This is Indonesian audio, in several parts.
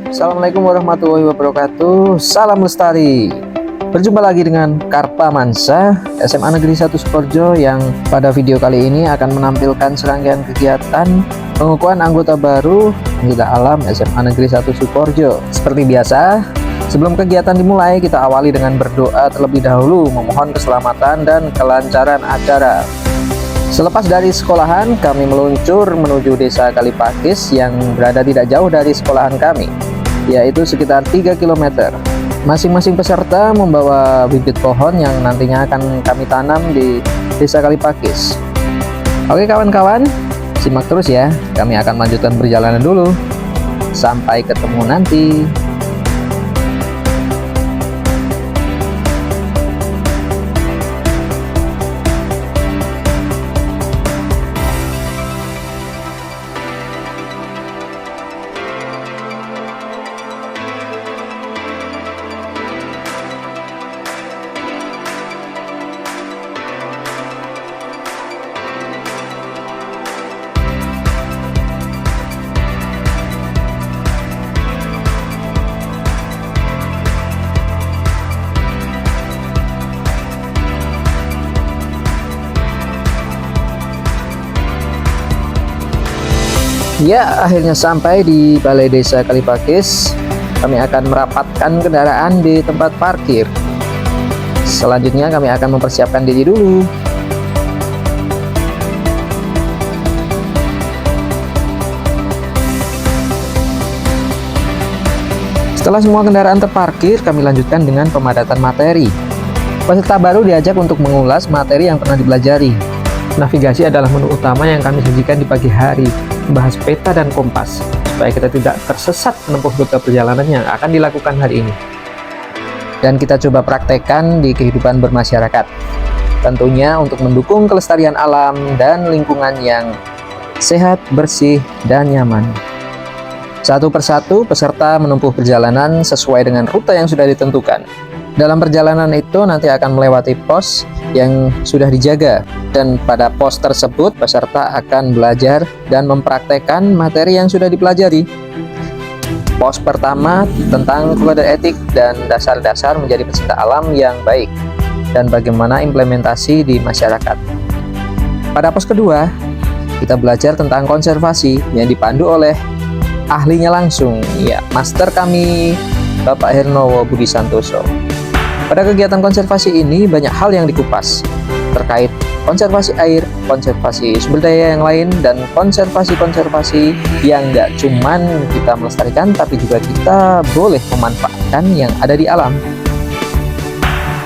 Assalamualaikum warahmatullahi wabarakatuh. Salam lestari. Berjumpa lagi dengan Karpa Mansa SMA Negeri 1 Sukoharjo, yang pada video kali ini akan menampilkan serangkaian kegiatan pengukuhan anggota baru penggila alam SMA Negeri 1 Sukoharjo. Seperti biasa, sebelum kegiatan dimulai, kita awali dengan berdoa terlebih dahulu, memohon keselamatan dan kelancaran acara. Selepas dari sekolahan, kami meluncur menuju desa Kalipakis yang berada tidak jauh dari sekolahan kami, yaitu sekitar 3 km. Masing-masing peserta membawa bibit pohon yang nantinya akan kami tanam di desa Kalipakis. Oke kawan-kawan, simak terus ya, kami akan melanjutkan perjalanan dulu. Sampai ketemu nanti. Ya, akhirnya sampai di Balai Desa Kalipakis. Kami akan merapatkan kendaraan di tempat parkir. Selanjutnya kami akan mempersiapkan diri dulu. Setelah semua kendaraan terparkir, kami lanjutkan dengan pemadatan materi. Peserta baru diajak untuk mengulas materi yang pernah dipelajari. Navigasi adalah menu utama yang kami sajikan di pagi hari, membahas peta dan kompas, supaya kita tidak tersesat menempuh rute perjalanan yang akan dilakukan hari ini. Dan kita coba praktekkan di kehidupan bermasyarakat, tentunya untuk mendukung kelestarian alam dan lingkungan yang sehat, bersih, dan nyaman. Satu persatu peserta menempuh perjalanan sesuai dengan rute yang sudah ditentukan. Dalam perjalanan itu nanti akan melewati pos yang sudah dijaga, dan pada pos tersebut peserta akan belajar dan mempraktekkan materi yang sudah dipelajari. Pos pertama tentang kode etik dan dasar-dasar menjadi pecinta alam yang baik dan bagaimana implementasi di masyarakat. Pada pos kedua, kita belajar tentang konservasi yang dipandu oleh ahlinya langsung, ya, master kami Bapak Hernowo Budi Santoso. Pada kegiatan konservasi ini banyak hal yang dikupas terkait konservasi air, konservasi sumber daya yang lain, dan konservasi-konservasi yang nggak cuman kita melestarikan, tapi juga kita boleh memanfaatkan yang ada di alam,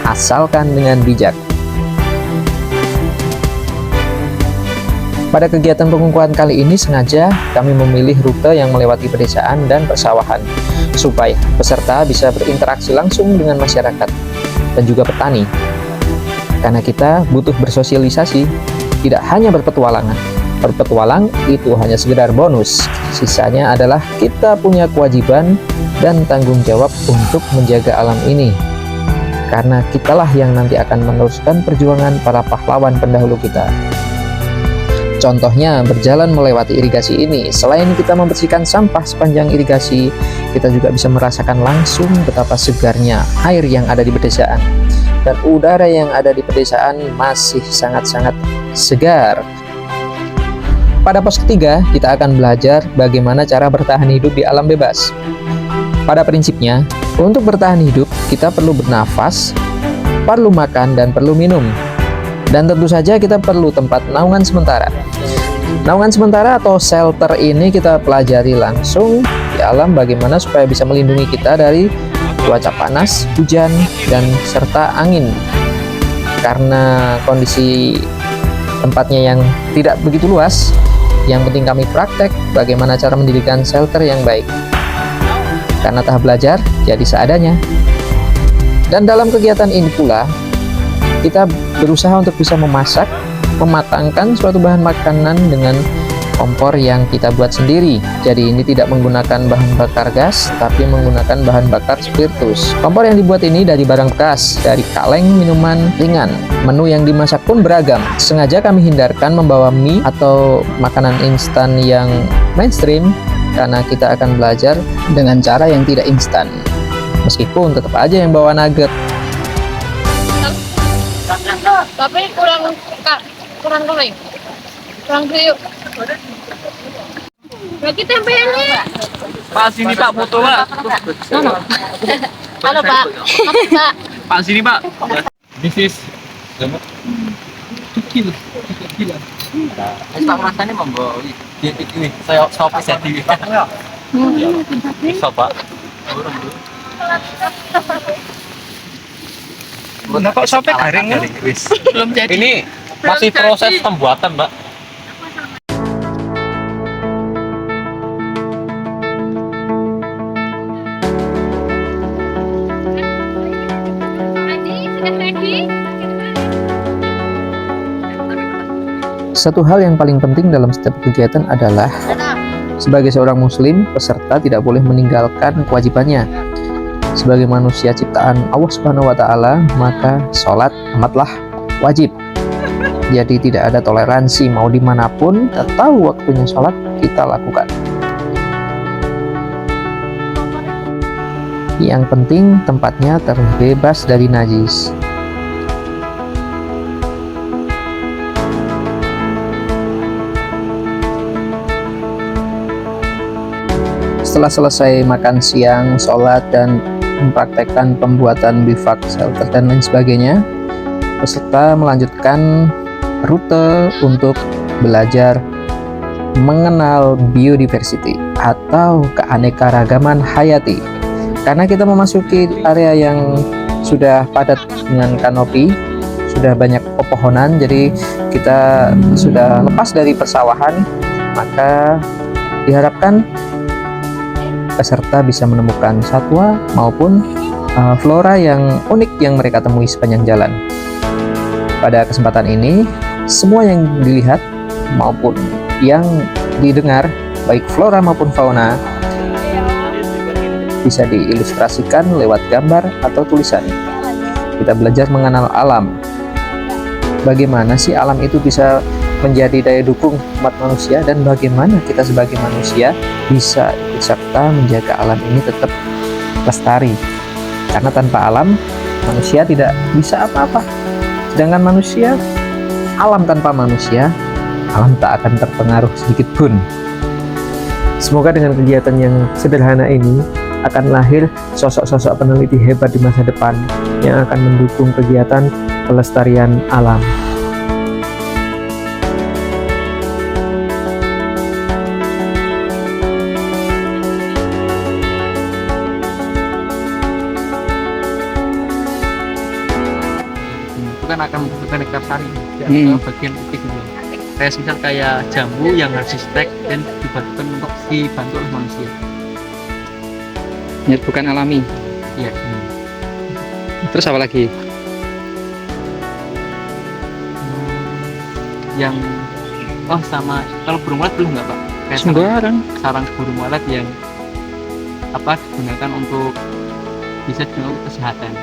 asalkan dengan bijak. Pada kegiatan pengukuhan kali ini sengaja kami memilih rute yang melewati pedesaan dan persawahan, supaya peserta bisa berinteraksi langsung dengan masyarakat dan juga petani. Karena kita butuh bersosialisasi, tidak hanya berpetualangan. Berpetualang itu hanya sekedar bonus, sisanya adalah kita punya kewajiban dan tanggung jawab untuk menjaga alam ini. Karena kitalah yang nanti akan meneruskan perjuangan para pahlawan pendahulu kita. Contohnya, berjalan melewati irigasi ini, selain kita membersihkan sampah sepanjang irigasi, kita juga bisa merasakan langsung betapa segarnya air yang ada di pedesaan. Dan udara yang ada di pedesaan masih sangat-sangat segar. Pada pos ketiga, kita akan belajar bagaimana cara bertahan hidup di alam bebas. Pada prinsipnya, untuk bertahan hidup, kita perlu bernafas, perlu makan, dan perlu minum. Dan tentu saja kita perlu tempat naungan sementara. Naungan sementara atau shelter ini kita pelajari langsung di alam, bagaimana supaya bisa melindungi kita dari cuaca panas, hujan, dan serta angin. Karena kondisi tempatnya yang tidak begitu luas, yang penting kami praktek bagaimana cara mendirikan shelter yang baik. Karena tahap belajar jadi seadanya. Dan dalam kegiatan ini pula, kita berusaha untuk bisa memasak, mematangkan suatu bahan makanan dengan kompor yang kita buat sendiri. Jadi ini tidak menggunakan bahan bakar gas, tapi menggunakan bahan bakar spiritus. Kompor yang dibuat ini dari barang bekas, dari kaleng minuman ringan. Menu yang dimasak pun beragam. Sengaja kami hindarkan membawa mie atau makanan instan yang mainstream, karena kita akan belajar dengan cara yang tidak instan. Meskipun tetap aja yang bawa nugget. Tapi kurang kering. Kurang kriuk. Lagi tempenya. Pak sini Pak, foto Pak. Halo Pak. Pak. Pak sini Pak. This is kecil. Pak rasanya membawa ini saya sopi jadi. Bisa Pak. Kok sopi garing kan? Belum jadi. Ini masih proses pembuatan Mbak. Satu hal yang paling penting dalam setiap kegiatan adalah sebagai seorang muslim, peserta tidak boleh meninggalkan kewajibannya. Sebagai manusia ciptaan Allah Subhanahu wa taala, maka sholat amatlah wajib. Jadi tidak ada toleransi, mau dimanapun tahu waktunya sholat kita lakukan. Yang penting tempatnya terbebas dari najis. Setelah selesai makan siang, sholat, dan mempraktekkan pembuatan bivak, shelter, dan lain sebagainya, peserta melanjutkan rute untuk belajar mengenal biodiversity atau keanekaragaman hayati. Karena kita memasuki area yang sudah padat dengan kanopi, sudah banyak pepohonan, jadi kita sudah lepas dari persawahan, maka diharapkan peserta bisa menemukan satwa maupun flora yang unik yang mereka temui sepanjang jalan. Pada kesempatan ini, semua yang dilihat maupun yang didengar, baik flora maupun fauna, bisa diilustrasikan lewat gambar atau tulisan. Kita belajar mengenal alam. Bagaimana sih alam itu bisa menjadi daya dukung umat manusia, dan bagaimana kita sebagai manusia bisa ikut serta menjaga alam ini tetap lestari. Karena tanpa alam, manusia tidak bisa apa-apa. Sedangkan manusia, alam tanpa manusia, alam tak akan terpengaruh sedikit pun. Semoga dengan kegiatan yang sederhana ini akan lahir sosok-sosok peneliti hebat di masa depan yang akan mendukung kegiatan pelestarian alam. Itu kan akan membutuhkan nektar sari bagian titik itu. Misal kayak jambu yang harus di-stek dan dibuatkan untuk dibantu oleh manusia. Ya, bukan alami. Iya. Terus apa lagi? Yang sama kalau burung walet belum nggak Pak? Kayak Sembarang. sarang burung walet yang digunakan untuk bisa digunakan untuk kesehatan.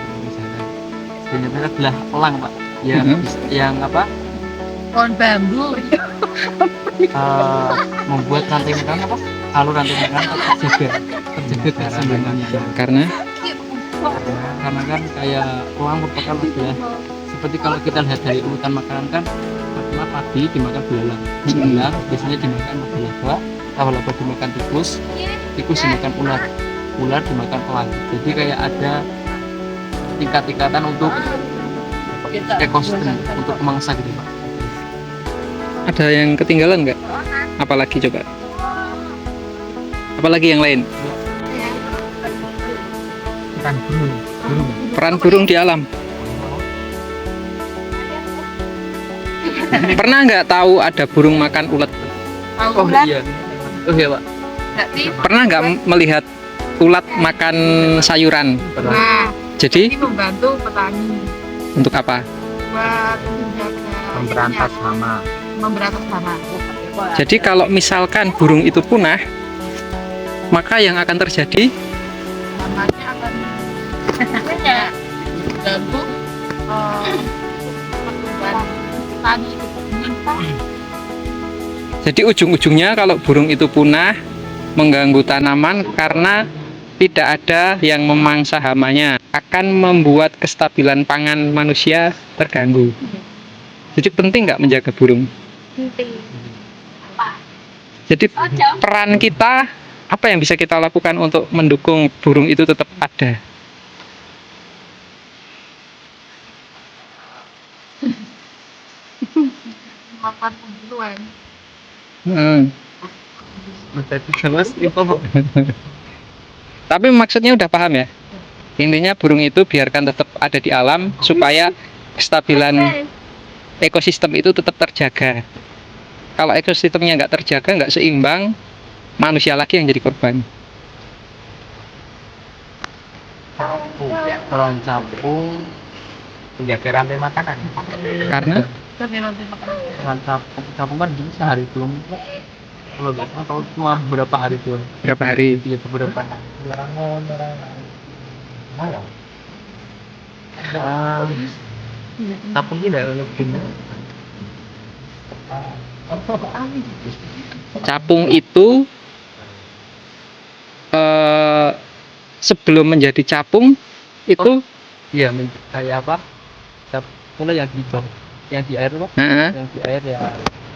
Ternyata adalah elang Pak, yang Pohon bambu. membuat rantai makanan alur rantai makanan terjaga keseimbangannya. Karena kan kayak elang merupakan adalah seperti kalau kita lihat dari urutan makanan kan, pertama padi dimakan belalang, biasanya dimakan laba-laba dimakan tikus dimakan ular dimakan elang. Jadi kayak ada tingkat-tingkatan untuk ekosistem, untuk mangsa gitu Pak. ada yang ketinggalan nggak? Apalagi coba? Apalagi yang lain? Peran burung di alam. Pernah nggak tahu ada burung makan ulet? Oh iya. Oh iya Pak. Pernah nggak melihat ulat makan sayuran? Nah, Jadi ini membantu petani untuk apa? buat menjaga memberantas hama. Jadi kalau misalkan burung itu punah, maka yang akan terjadi Hamanya akan ganggu pertumbuhan petani itu menyimpang. jadi ujung-ujungnya kalau burung itu punah, mengganggu tanaman karena tidak ada yang memangsa hamanya, akan membuat kestabilan pangan manusia terganggu. Jadi penting nggak menjaga burung? Penting. Jadi peran kita, apa yang bisa kita lakukan untuk mendukung burung itu tetap ada? Makan pemburuan. Tapi maksudnya udah paham ya? Intinya burung itu biarkan tetap ada di alam supaya kestabilan ekosistem itu tetap terjaga. Kalau ekosistemnya nggak terjaga, nggak seimbang, manusia lagi yang jadi korban. Kalau capung menjaga rantai makanan. Karena Tapi nanti makan. Dengan capung kan bisa sehari belum. Kalau nggak salah kalau cuma beberapa hari tuh. berapa hari? Iya beberapa. Malam. Capung tidak lebih. Capung itu sebelum menjadi capung itu Iya, kayak apa? Capung yang di bawah, yang di air apa? Yang di air ya.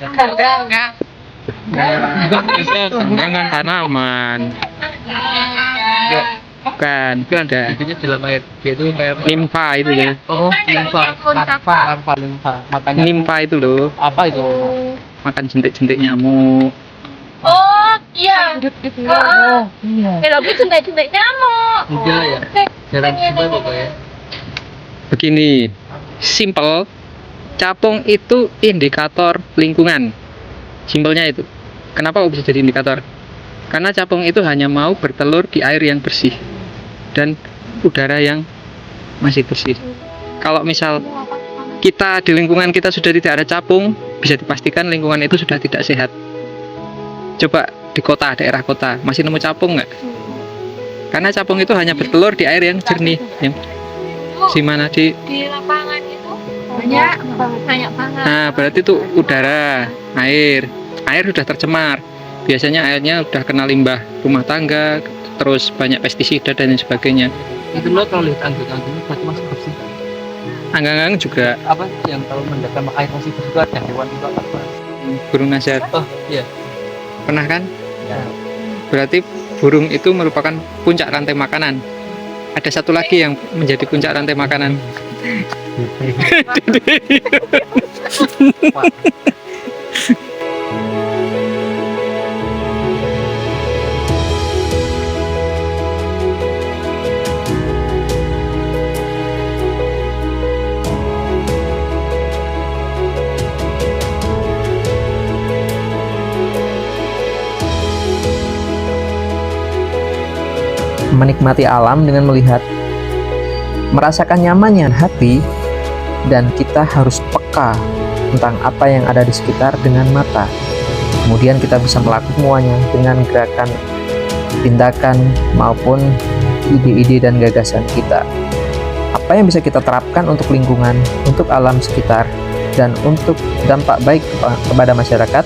Enggak. Jangan tanaman. Bukan, itu ada Intinya dalam air. Dia itu kayak limfa itu ya. oh, limfa. Makanya Limfa itu loh, apa itu? makan jentik-jentik nyamuk. Oh, iya. Oh, iya. Tapi jentik-jentik nyamuk. Iya ya. Jarang simpel pokoknya. Begini, simple, capung itu indikator lingkungan. Simpelnya itu. Kenapa kok bisa jadi indikator? Karena capung itu hanya mau bertelur di air yang bersih dan udara yang masih bersih. Kalau misal kita di lingkungan kita sudah tidak ada capung, bisa dipastikan lingkungan itu sudah tidak sehat. Coba di kota, daerah kota, masih nemu capung nggak? Karena capung itu hanya bertelur di air yang jernih. Di mana Di lapangan itu banyak banget. Nah, berarti itu udara, air sudah tercemar. Biasanya airnya udah kena limbah rumah tangga, terus banyak pestisida dan lain sebagainya. Itu lo kalau lihat anggur-anggur berarti masih bersih. Anggang-anggang juga Apa yang kalau menjaga air masih bersih itu ada hewan juga apa? burung nazar. Oh iya. Pernah kan? Ya. Berarti burung itu merupakan puncak rantai makanan. Ada satu lagi yang menjadi puncak rantai makanan. Menikmati alam dengan melihat, merasakan nyamannya hati, dan kita harus peka tentang apa yang ada di sekitar dengan mata. Kemudian kita bisa melakukan semuanya dengan gerakan, tindakan, maupun ide-ide dan gagasan kita. Apa yang bisa kita terapkan untuk lingkungan, untuk alam sekitar, dan untuk dampak baik kepada masyarakat,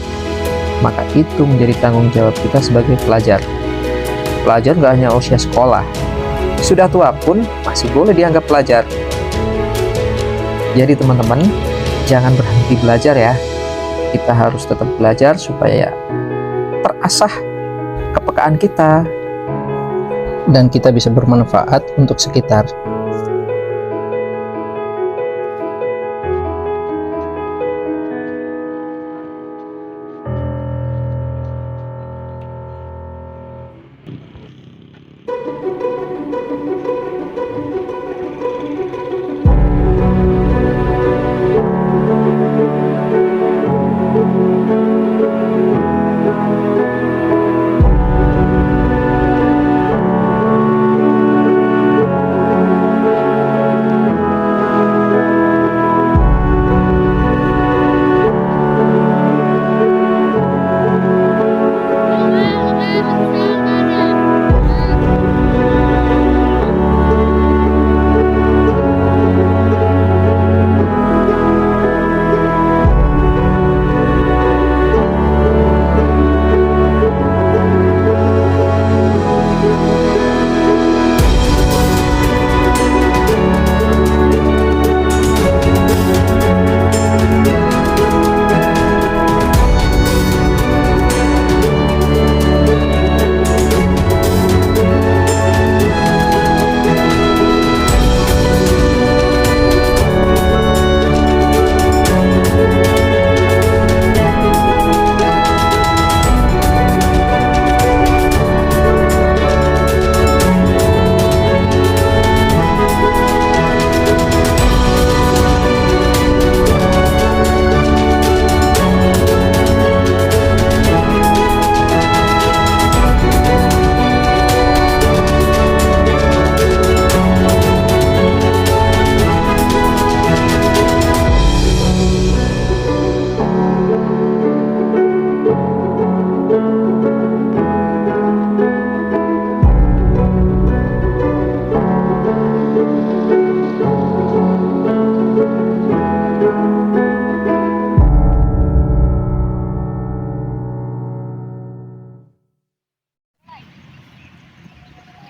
maka itu menjadi tanggung jawab kita sebagai pelajar. Pelajar gak hanya usia sekolah, sudah tua pun masih boleh dianggap pelajar. Jadi teman-teman, jangan berhenti belajar ya. Kita harus tetap belajar supaya terasah kepekaan kita dan kita bisa bermanfaat untuk sekitar.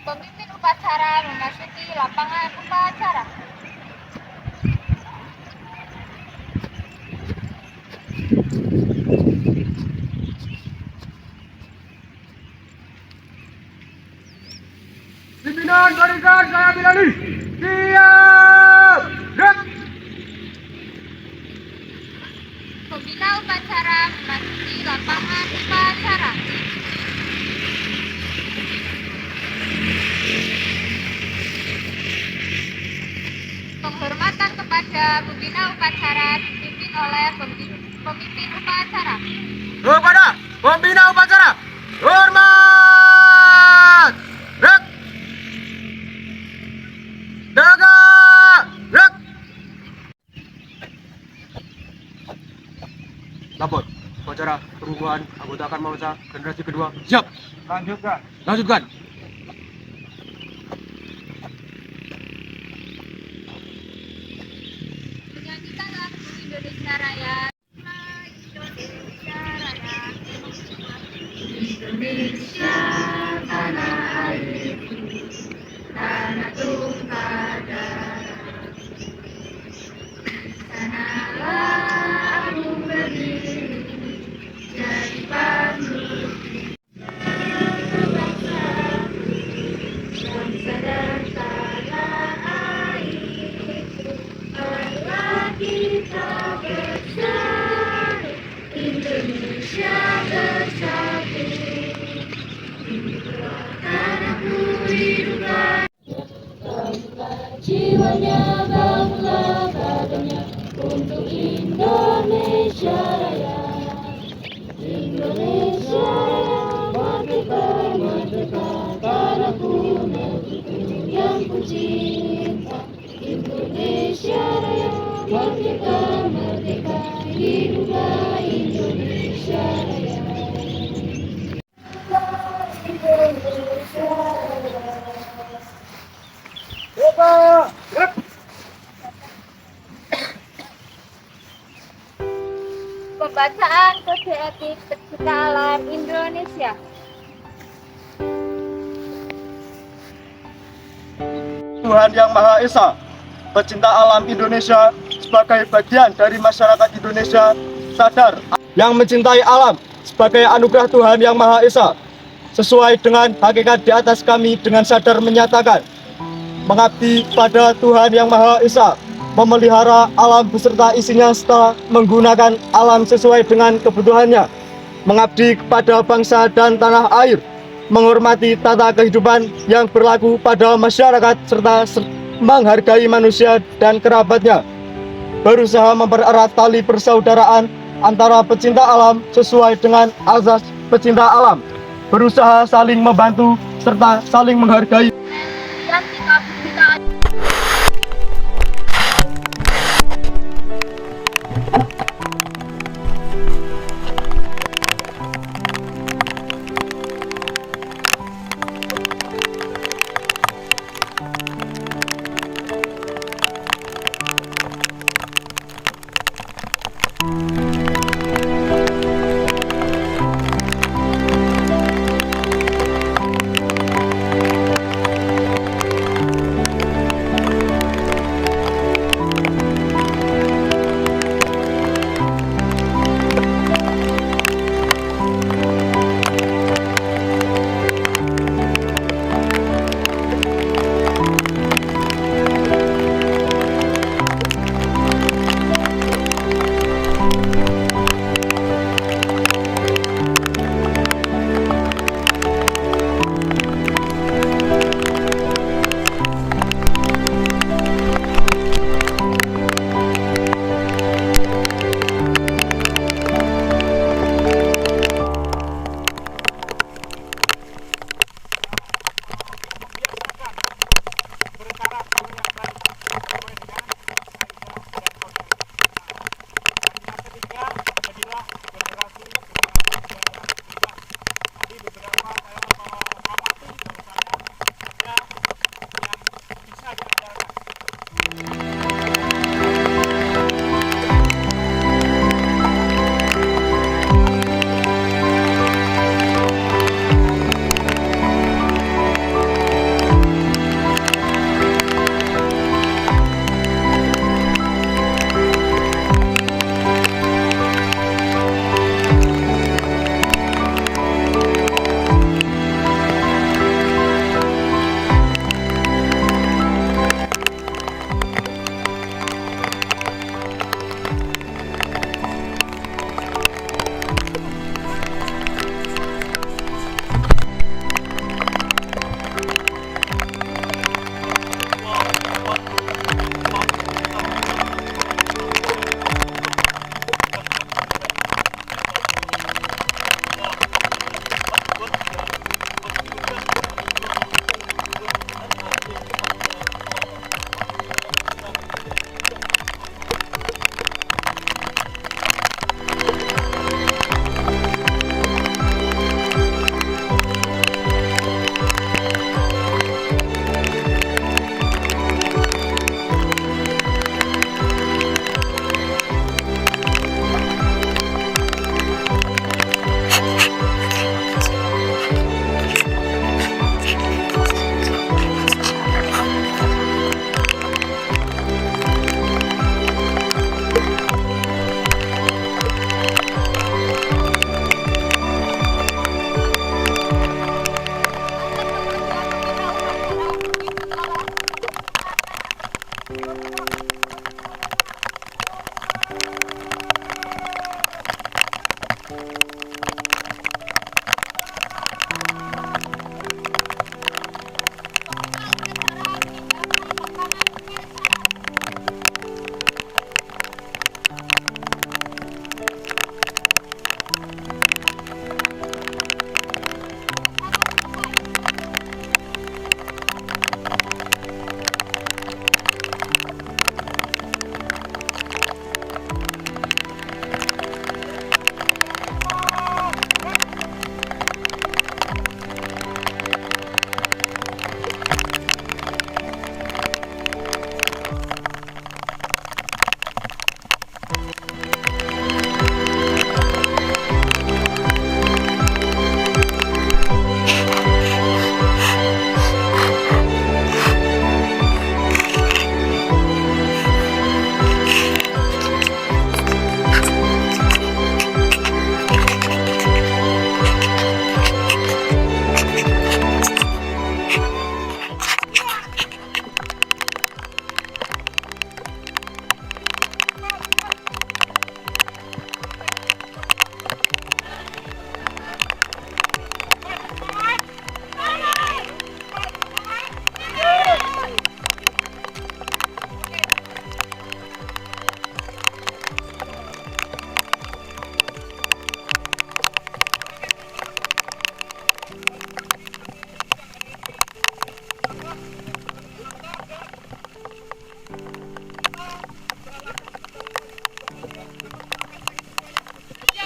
Pemimpin upacara memasuki lapangan upacara. Pimpinan barisan saya Bilali. Siap. Gerak. Pembina upacara memasuki lapangan upacara. Penghormatan kepada pembina upacara dipimpin oleh pemimpin upacara. Kepada pembina upacara. Hormat. Gerak. Tegak. Gerak. Lapor. Upacara perubahan anggota akan masa generasi kedua. Siap. Lanjutkan. Lanjutkan. Menyanyikan lagu Indonesia Raya. Indonesia Raya. Indonesia tanah airku, tanah tumpah darah. Sanalah aku berdiri, jadi panggung. Bangsa dan tanah airku, marilah kita bersatu, Indonesia bersatu. Tanahku hiduplah. Jiwanya bangga badannya untuk Indonesia Raya. Indonesia Raya, merdeka, merdeka, tanahku negeriku yang ku cinta. Indonesia Raya, merdeka, merdeka, hiduplah Indonesia Raya. Indonesia Raya. Gerak. Pembacaan kode etik pecinta alam Indonesia. Tuhan Yang Maha Esa, pecinta alam Indonesia sebagai bagian dari masyarakat Indonesia sadar yang mencintai alam sebagai anugerah Tuhan Yang Maha Esa. Sesuai dengan hakikat di atas, kami dengan sadar menyatakan mengabdi pada Tuhan Yang Maha Esa, memelihara alam beserta isinya serta menggunakan alam sesuai dengan kebutuhannya, mengabdi kepada bangsa dan tanah air, menghormati tata kehidupan yang berlaku pada masyarakat serta menghargai manusia dan kerabatnya, berusaha mempererat tali persaudaraan antara pecinta alam sesuai dengan azas pecinta alam, berusaha saling membantu serta saling menghargai. Dan sikap kita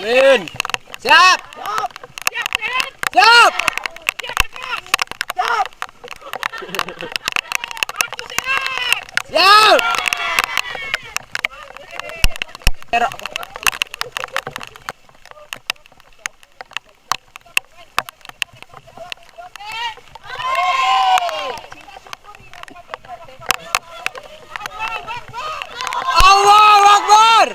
Lin. Siap. Siap. Siap. Allahu Akbar.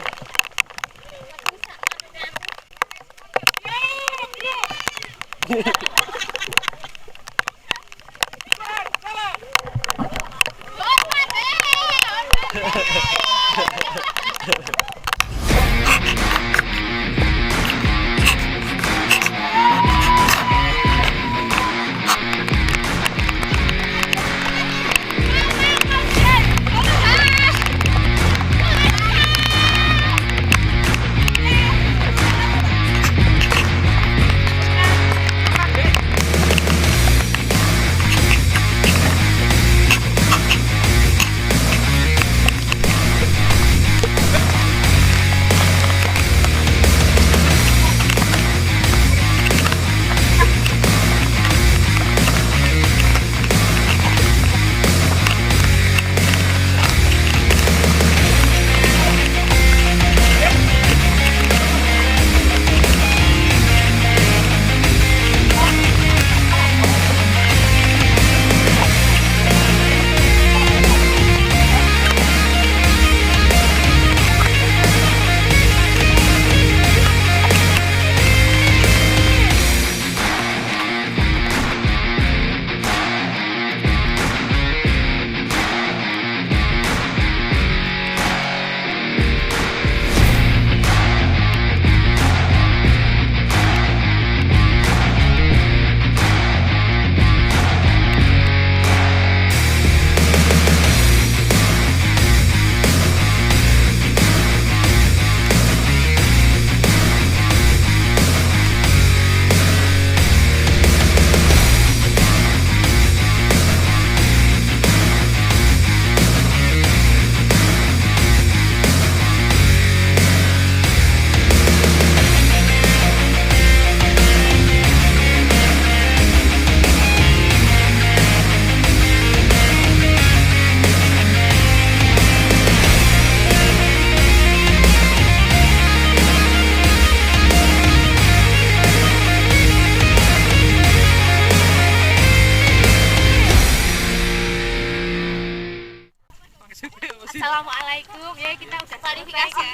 Assalamualaikum. Ya kita udah klarifikasi.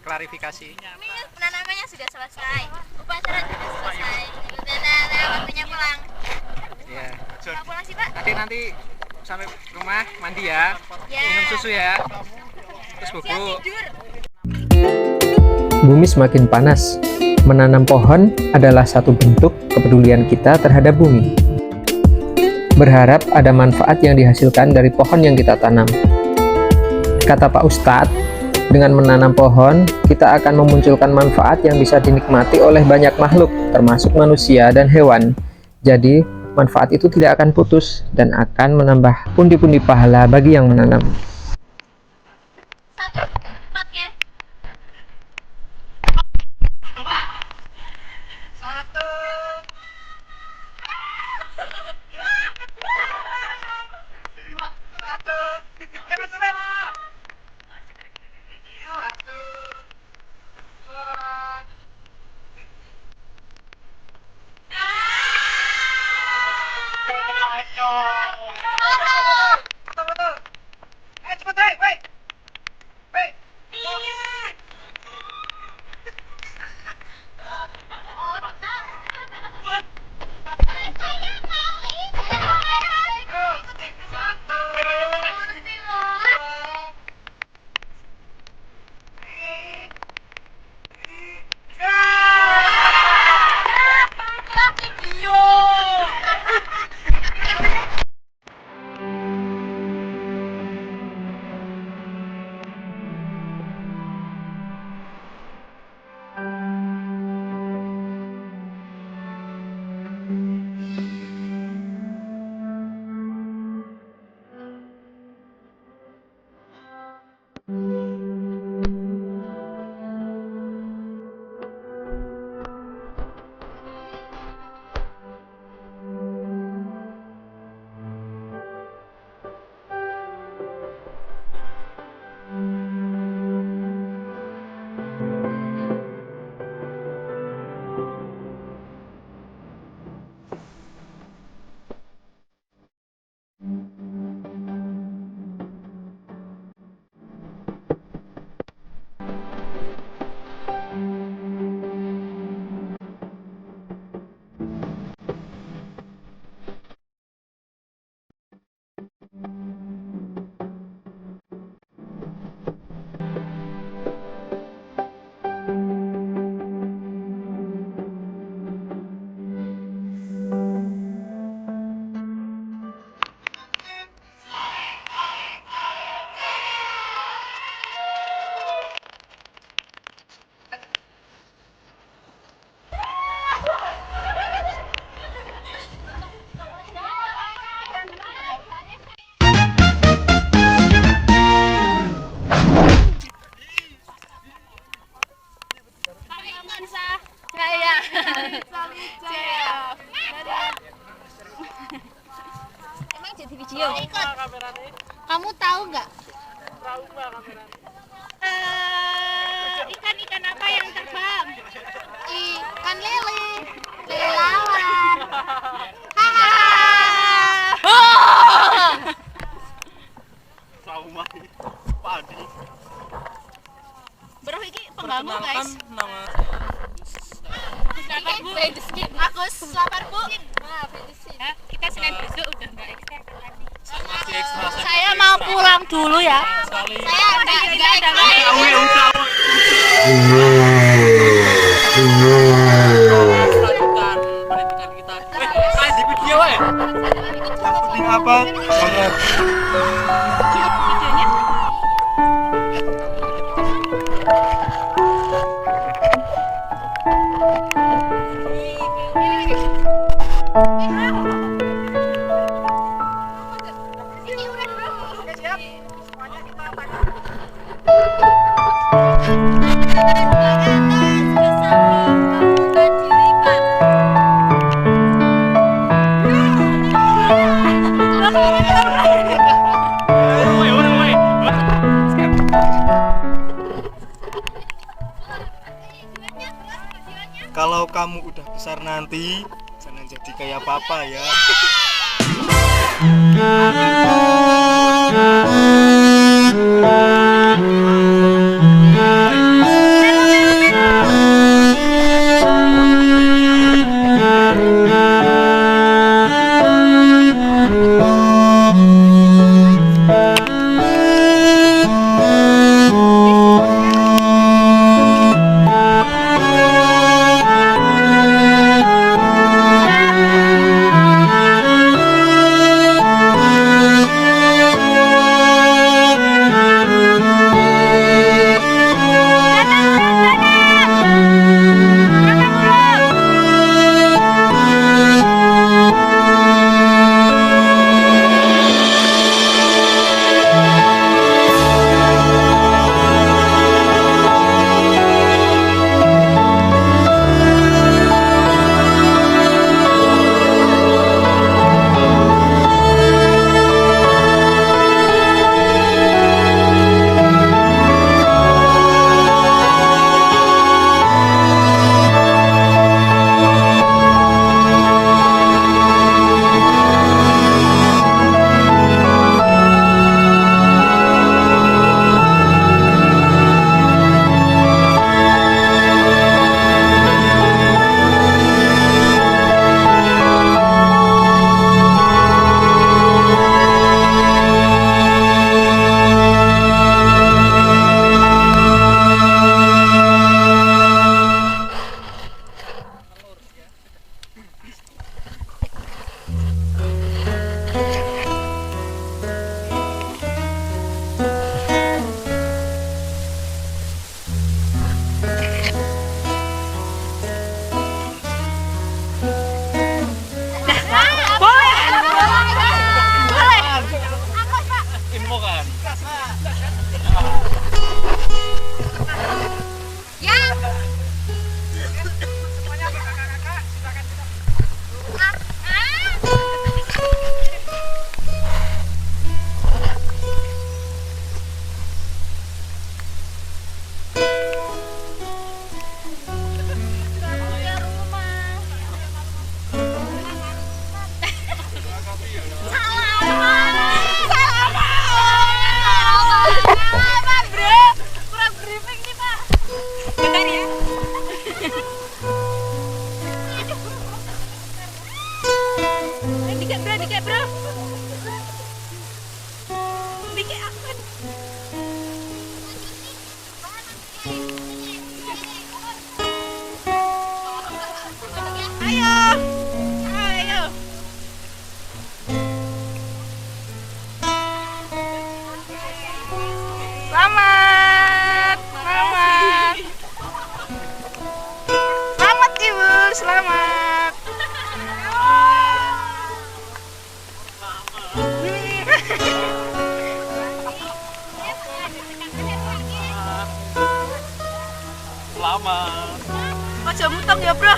Klarifikasi. Ini penanamannya sudah selesai. Upacara sudah selesai. Nah, waktunya pulang. Ya. Mau pulang sih, Pak? Nanti sampai rumah mandi ya. Ya. Minum susu ya. Terus Siap bubuk. tidur. Bumi semakin panas. Menanam pohon adalah satu bentuk kepedulian kita terhadap bumi. Berharap ada manfaat yang dihasilkan dari pohon yang kita tanam. Kata Pak Ustadz, dengan menanam pohon, kita akan memunculkan manfaat yang bisa dinikmati oleh banyak makhluk, termasuk manusia dan hewan. Jadi, manfaat itu tidak akan putus dan akan menambah pundi-pundi pahala bagi yang menanam. Satu, empat ya. video. Ikut. Kamu tahu nggak? Ikan-ikan apa yang terbang? Ikan lele, lelawar. Bro, ini pengganggu guys. Agus, lapar bu. Kita Senin besok udah nggak ekstra. Saya mau pulang dulu ya. Saya nggak ekstra. Pendidikan kita. Di video ya. Yang penting apa? Semangat. Videonya. Ini udah bro. Udah siap. Semuanya kita pakai. Kalau kamu udah besar nanti, jangan jadi kayak papa ya. Selamat, selamat, selamat ibu, selamat. Selamat. Aja mutong ya bro.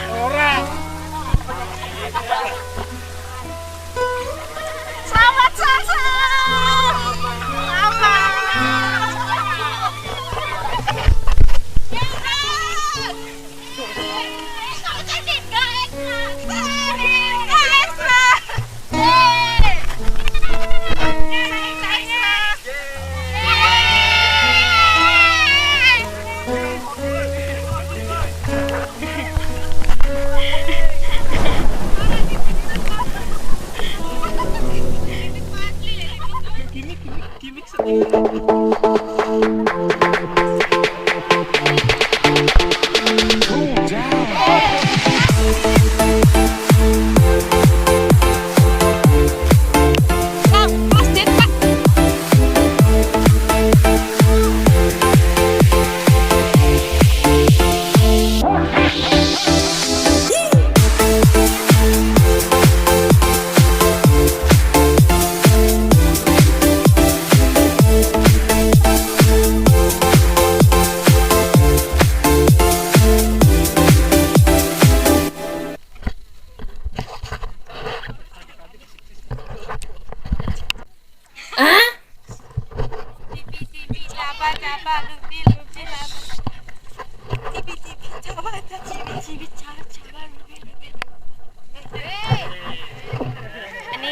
Selamat, selamat. Ini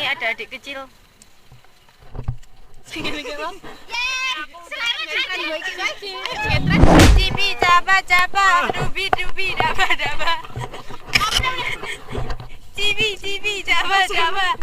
ada adik kecil. Cibi caba caba dubi dubi daba daba. Cibi cibi caba caba.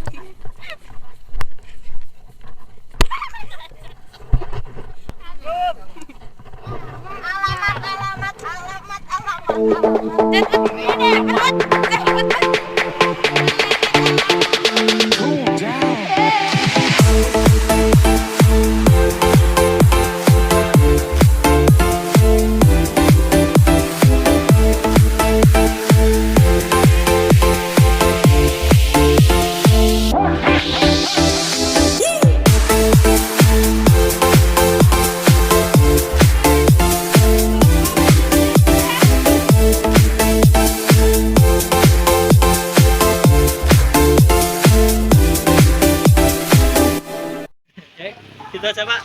Gitu aja Pak.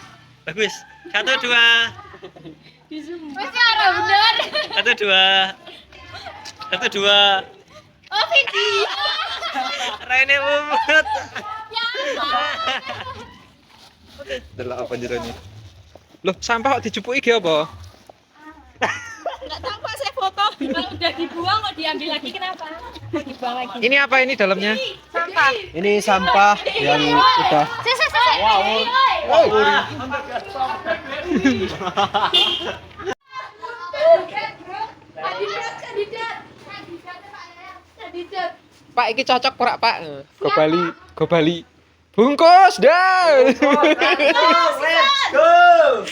Bagus. 1, 2. Masih ada benar. 1, 2. 1, 2. Oh video. Rene umut. Delok apa jerone? Loh, sampah kok dijupuki ge apa? Enggak tahu Pak, saya foto. Kalau udah dibuang kok diambil lagi kenapa? Dibuang lagi. Ini apa ini dalamnya? Sampah. Ini sampah yang udah Pak, iki cocok ora, Pak? Go Bali. Bungkus dah. Let's go.